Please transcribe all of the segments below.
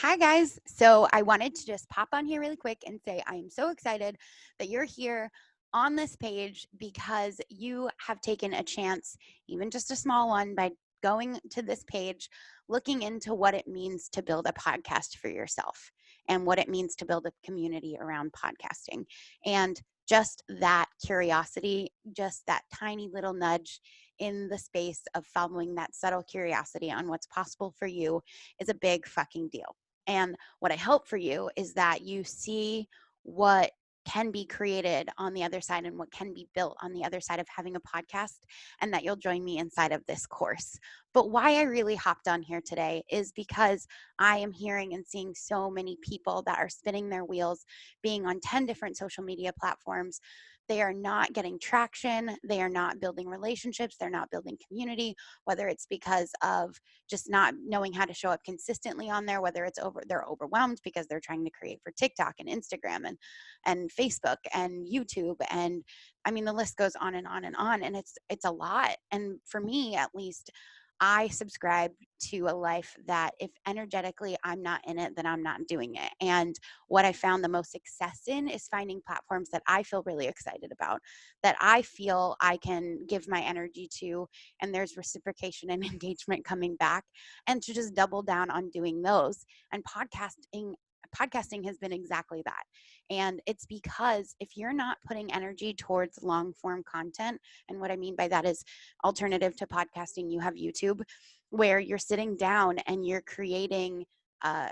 Hi, guys. So I wanted to just pop on here really quick and say I am so excited that you're here on this page because you have taken a chance, even just a small one, by going to this page, looking into what it means to build a podcast for yourself and what it means to build a community around podcasting. And just that curiosity, just that tiny little nudge in the space of following that subtle curiosity on what's possible for you is a big fucking deal. And what I hope for you is that you see what can be created on the other side and what can be built on the other side of having a podcast, and that you'll join me inside of this course. But why I really hopped on here today is because I am hearing and seeing so many people that are spinning their wheels, being on 10 different social media platforms. They are not getting traction. They are not building relationships. They're not building community, whether it's because of just not knowing how to show up consistently on there, whether it's they're overwhelmed because they're trying to create for TikTok and Instagram and Facebook and YouTube, and I mean the list goes on and on and on, and it's a lot. And for me, at least, I subscribe to a life that if energetically I'm not in it, then I'm not doing it. And what I found the most success in is finding platforms that I feel really excited about, that I feel I can give my energy to, and there's reciprocation and engagement coming back, and to just double down on doing those. And podcasting has been exactly that. And it's because if you're not putting energy towards long form content, and what I mean by that is alternative to podcasting, you have YouTube, where you're sitting down and you're creating uh,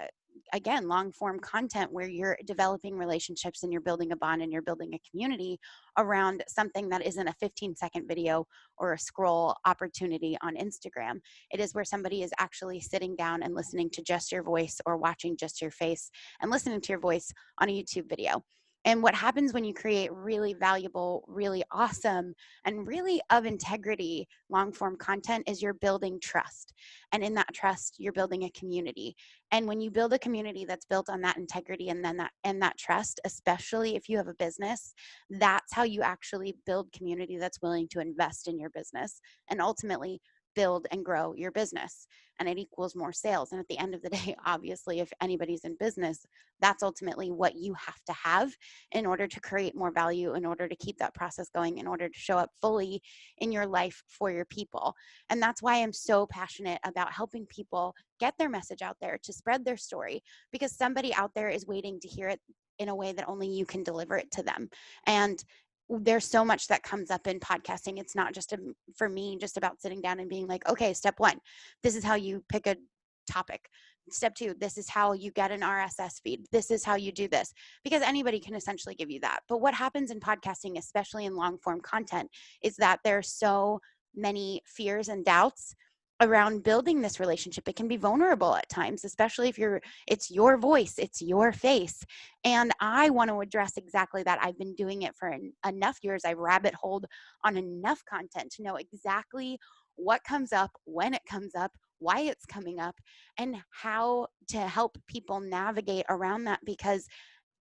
again, long form content where you're developing relationships and you're building a bond and you're building a community around something that isn't a 15-second video or a scroll opportunity on Instagram. It is where somebody is actually sitting down and listening to just your voice, or watching just your face and listening to your voice on a YouTube video. And what happens when you create really valuable, really awesome, and really of integrity long form content is you're building trust. And in that trust, you're building a community. And when you build a community that's built on that integrity and then that trust, especially if you have a business, that's how you actually build community that's willing to invest in your business and ultimately build and grow your business. And it equals more sales. And at the end of the day, obviously, if anybody's in business, that's ultimately what you have to have in order to create more value, in order to keep that process going, in order to show up fully in your life for your people. And that's why I'm so passionate about helping people get their message out there, to spread their story, because somebody out there is waiting to hear it in a way that only you can deliver it to them. And there's so much that comes up in podcasting. It's not just for me, just about sitting down and being like, okay, step one, this is how you pick a topic. Step two, this is how you get an RSS feed. This is how you do this, because anybody can essentially give you that. But what happens in podcasting, especially in long form content, is that there's so many fears and doubts around building this relationship. It can be vulnerable at times, especially if it's your voice, it's your face. And I want to address exactly that. I've been doing it for enough years. I rabbit holed on enough content to know exactly what comes up, when it comes up, why it's coming up, and how to help people navigate around that, because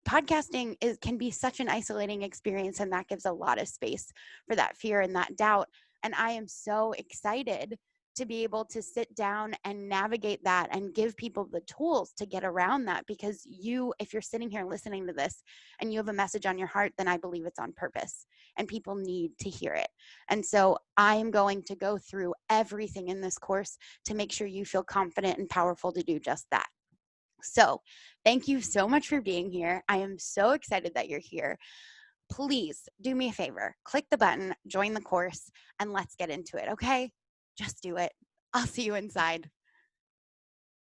podcasting can be such an isolating experience, and that gives a lot of space for that fear and that doubt. And I am so excited to be able to sit down and navigate that and give people the tools to get around that, because if you're sitting here listening to this and you have a message on your heart, then I believe it's on purpose and people need to hear it. And so I am going to go through everything in this course to make sure you feel confident and powerful to do just that. So, thank you so much for being here. I am so excited that you're here. Please do me a favor, click the button, join the course, and let's get into it, okay? Just do it. I'll see you inside.